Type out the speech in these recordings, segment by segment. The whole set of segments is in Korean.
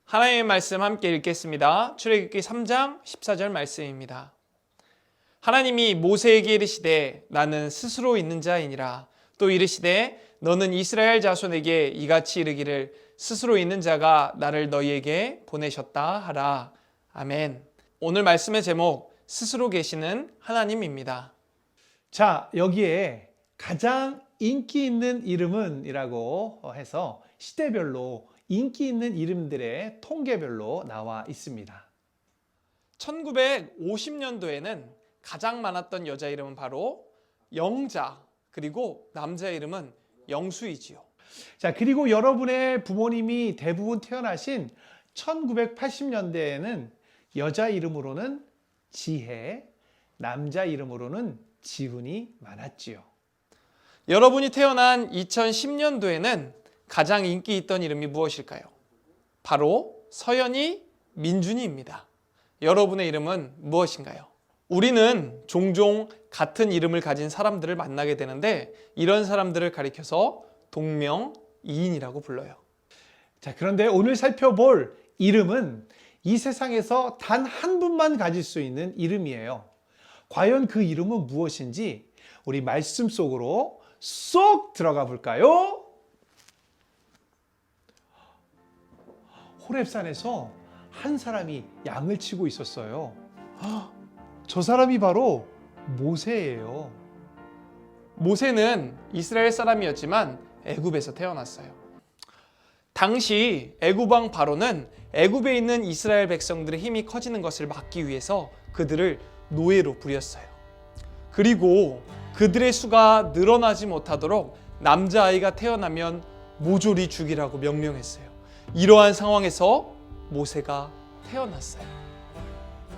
하나님의 말씀 함께 읽겠습니다. 출애굽기 3장 14절 말씀입니다. 하나님이 모세에게 이르시되 나는 스스로 있는 자이니라. 또 이르시되 너는 이스라엘 자손에게 이같이 이르기를 스스로 있는 자가 나를 너희에게 보내셨다 하라. 아멘. 오늘 말씀의 제목 스스로 계시는 하나님입니다. 자, 여기에 가장 인기 있는 이름은 이라고 해서 시대별로 인기 있는 이름들의 통계별로 나와 있습니다. 1950년도에는 가장 많았던 여자 이름은 바로 영자, 그리고 남자 이름은 영수이지요. 자, 그리고 여러분의 부모님이 대부분 태어나신 1980년대에는 여자 이름으로는 지혜, 남자 이름으로는 지훈이 많았지요. 여러분이 태어난 2010년도에는 가장 인기 있던 이름이 무엇일까요? 바로 서연이, 민준이입니다. 여러분의 이름은 무엇인가요? 우리는 종종 같은 이름을 가진 사람들을 만나게 되는데 이런 사람들을 가리켜서 동명이인이라고 불러요. 자, 그런데 오늘 살펴볼 이름은 이 세상에서 단 한 분만 가질 수 있는 이름이에요. 과연 그 이름은 무엇인지 우리 말씀 속으로 쏙 들어가 볼까요? 호렙산에서 한 사람이 양을 치고 있었어요. 저 사람이 바로 모세예요. 모세는 이스라엘 사람이었지만 애굽에서 태어났어요. 당시 애굽 왕 바로는 애굽에 있는 이스라엘 백성들의 힘이 커지는 것을 막기 위해서 그들을 노예로 부렸어요. 그리고 그들의 수가 늘어나지 못하도록 남자아이가 태어나면 모조리 죽이라고 명령했어요. 이러한 상황에서 모세가 태어났어요.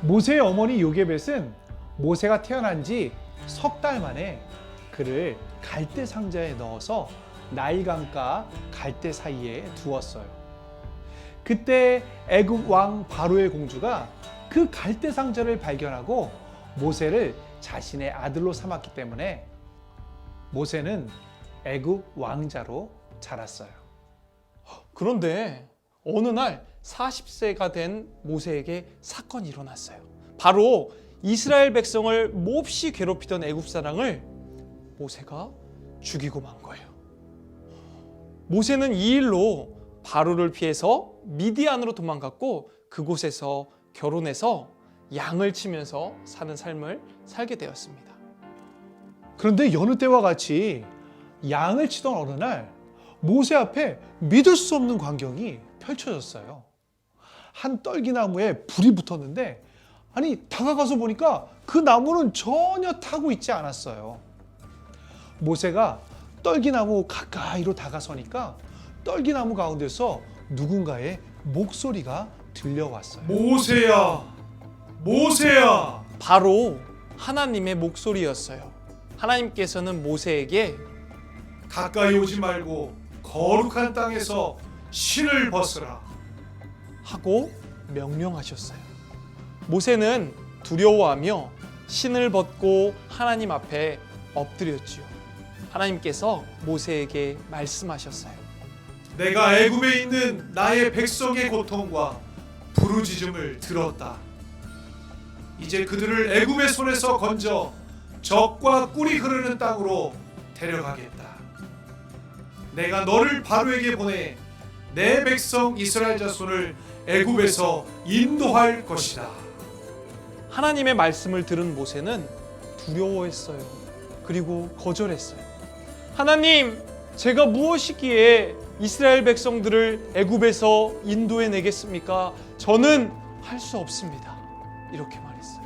모세의 어머니 요게벳은 모세가 태어난 지 석 달 만에 그를 갈대 상자에 넣어서 나일강과 갈대 사이에 두었어요. 그때 애굽 왕 바로의 공주가 그 갈대 상자를 발견하고 모세를 자신의 아들로 삼았기 때문에 모세는 애굽 왕자로 자랐어요. 그런데 어느 날 40세가 된 모세에게 사건이 일어났어요. 바로 이스라엘 백성을 몹시 괴롭히던 애굽 사람을 모세가 죽이고 만 거예요. 모세는 이 일로 바로를 피해서 미디안으로 도망갔고 그곳에서 결혼해서 양을 치면서 사는 삶을 살게 되었습니다. 그런데 여느 때와 같이 양을 치던 어느 날 모세 앞에 믿을 수 없는 광경이 펼쳐졌어요. 한 떨기나무에 불이 붙었는데 다가가서 보니까 그 나무는 전혀 타고 있지 않았어요. 모세가 떨기나무 가까이로 다가서니까 떨기나무 가운데서 누군가의 목소리가 들려왔어요. 모세야, 모세야. 바로 하나님의 목소리였어요. 하나님께서는 모세에게 가까이 오지 말고 거룩한 땅에서 신을 벗으라 하고 명령하셨어요. 모세는 두려워하며 신을 벗고 하나님 앞에 엎드렸지요. 하나님께서 모세에게 말씀하셨어요. 내가 애굽에 있는 나의 백성의 고통과 부르짖음을 들었다. 이제 그들을 애굽의 손에서 건져 젖과 꿀이 흐르는 땅으로 데려가겠다. 내가 너를 바로에게 보내 내 백성 이스라엘 자손을 애굽에서 인도할 것이다. 하나님의 말씀을 들은 모세는 두려워했어요. 그리고 거절했어요. 하나님, 제가 무엇이기에 이스라엘 백성들을 애굽에서 인도해 내겠습니까? 저는 할 수 없습니다. 이렇게 말했어요.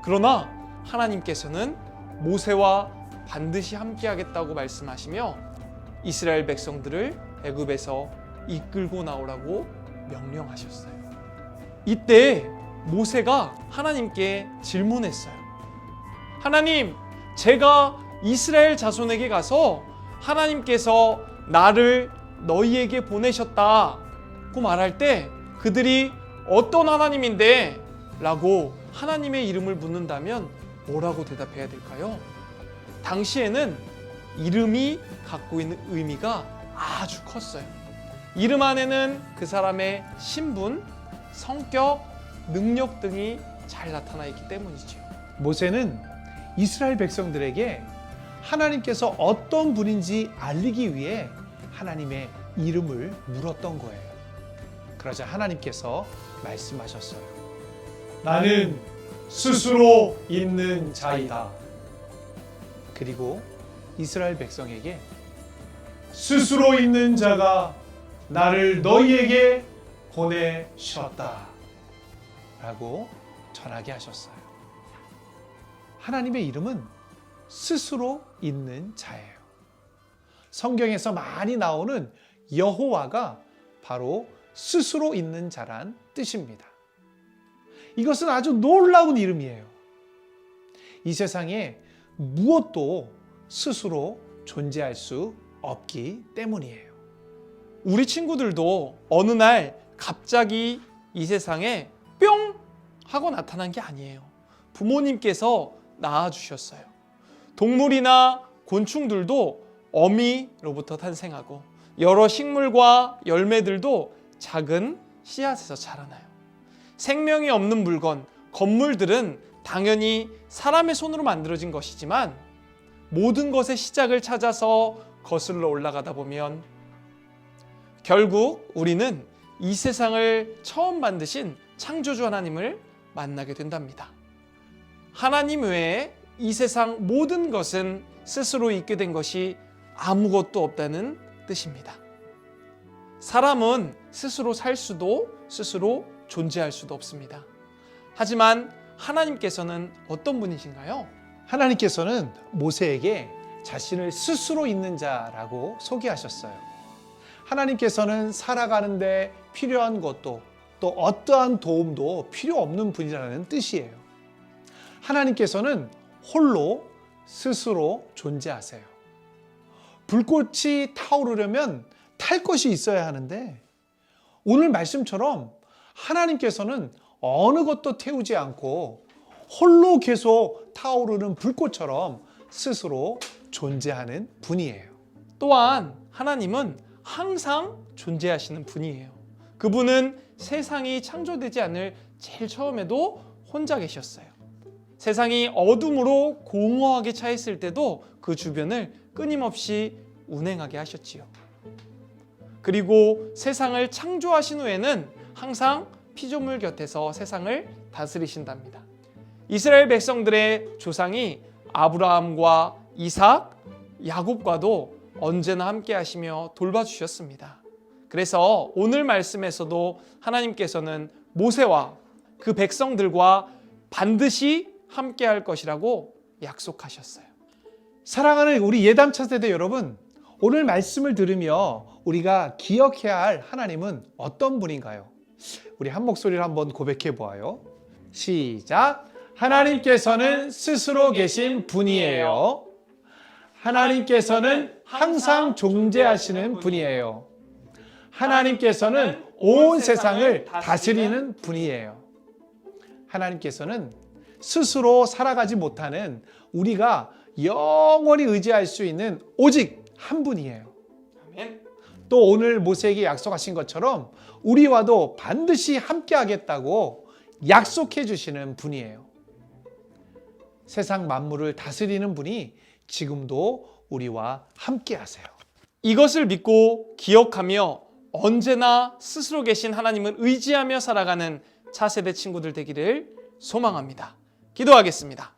그러나 하나님께서는 모세와 반드시 함께하겠다고 말씀하시며 이스라엘 백성들을 애굽에서 이끌고 나오라고 명령하셨어요. 이때 모세가 하나님께 질문했어요. 하나님, 제가 이스라엘 자손에게 가서 하나님께서 나를 너희에게 보내셨다고 말할 때 그들이 어떤 하나님인데? 라고 하나님의 이름을 묻는다면 뭐라고 대답해야 될까요? 당시에는 이름이 갖고 있는 의미가 아주 컸어요. 이름 안에는 그 사람의 신분, 성격, 능력 등이 잘 나타나 있기 때문이지요. 모세는 이스라엘 백성들에게 하나님께서 어떤 분인지 알리기 위해 하나님의 이름을 물었던 거예요. 그러자 하나님께서 말씀하셨어요. 나는 스스로 있는 자이다. 그리고 이스라엘 백성에게 스스로 있는 자가 나를 너희에게 보내셨다. 라고 전하게 하셨어요. 하나님의 이름은 스스로 있는 자예요. 성경에서 많이 나오는 여호와가 바로 스스로 있는 자란 뜻입니다. 이것은 아주 놀라운 이름이에요. 이 세상에 무엇도 스스로 존재할 수 없기 때문이에요. 우리 친구들도 어느 날 갑자기 이 세상에 뿅 하고 나타난 게 아니에요. 부모님께서 낳아주셨어요. 동물이나 곤충들도 어미로부터 탄생하고 여러 식물과 열매들도 작은 씨앗에서 자라나요. 생명이 없는 물건, 건물들은 당연히 사람의 손으로 만들어진 것이지만 모든 것의 시작을 찾아서 거슬러 올라가다 보면 결국 우리는 이 세상을 처음 만드신 창조주 하나님을 만나게 된답니다. 하나님 외에 이 세상 모든 것은 스스로 있게 된 것이 아무것도 없다는 뜻입니다. 사람은 스스로 살 수도 스스로 존재할 수도 없습니다. 하지만 하나님께서는 어떤 분이신가요? 하나님께서는 모세에게 자신을 스스로 있는 자라고 소개하셨어요. 하나님께서는 살아가는데 필요한 것도 또 어떠한 도움도 필요 없는 분이라는 뜻이에요. 하나님께서는 홀로 스스로 존재하세요. 불꽃이 타오르려면 탈 것이 있어야 하는데 오늘 말씀처럼 하나님께서는 어느 것도 태우지 않고 홀로 계속 타오르는 불꽃처럼 스스로 존재하는 분이에요. 또한 하나님은 항상 존재하시는 분이에요. 그분은 세상이 창조되지 않을 제일 처음에도 혼자 계셨어요. 세상이 어둠으로 공허하게 차 있을 때도 그 주변을 끊임없이 운행하게 하셨지요. 그리고 세상을 창조하신 후에는 항상 피조물 곁에서 세상을 다스리신답니다. 이스라엘 백성들의 조상이 아브라함과 이삭, 야곱과도 언제나 함께 하시며 돌봐주셨습니다. 그래서 오늘 말씀에서도 하나님께서는 모세와 그 백성들과 반드시 함께 할 것이라고 약속하셨어요. 사랑하는 우리 예담차 세대 여러분, 오늘 말씀을 들으며 우리가 기억해야 할 하나님은 어떤 분인가요? 우리 한 목소리로 한번 고백해 보아요. 시작! 하나님께서는 스스로 계신 분이에요. 하나님께서는 항상 존재하시는 분이에요. 하나님께서는 온 세상을 다스리는 분이에요. 하나님께서는 스스로 살아가지 못하는 우리가 영원히 의지할 수 있는 오직 한 분이에요. 아멘. 또 오늘 모세에게 약속하신 것처럼 우리와도 반드시 함께 하겠다고 약속해 주시는 분이에요. 세상 만물을 다스리는 분이 지금도 우리와 함께 하세요. 이것을 믿고 기억하며 언제나 스스로 계신 하나님을 의지하며 살아가는 차세대 친구들 되기를 소망합니다. 기도하겠습니다.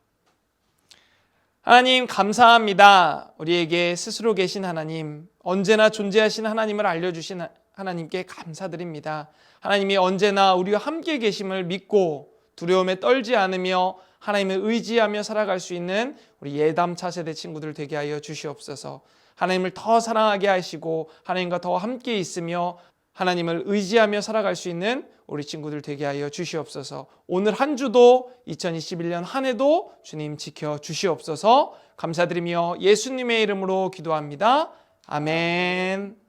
하나님 감사합니다. 우리에게 스스로 계신 하나님, 언제나 존재하신 하나님을 알려주신 하나님께 감사드립니다. 하나님이 언제나 우리와 함께 계심을 믿고 두려움에 떨지 않으며 하나님을 의지하며 살아갈 수 있는 우리 예담 차세대 친구들 되게 하여 주시옵소서. 하나님을 더 사랑하게 하시고 하나님과 더 함께 있으며 하나님을 의지하며 살아갈 수 있는 우리 친구들 되게 하여 주시옵소서. 오늘 한 주도 2021년 한 해도 주님 지켜 주시옵소서. 감사드리며 예수님의 이름으로 기도합니다. 아멘.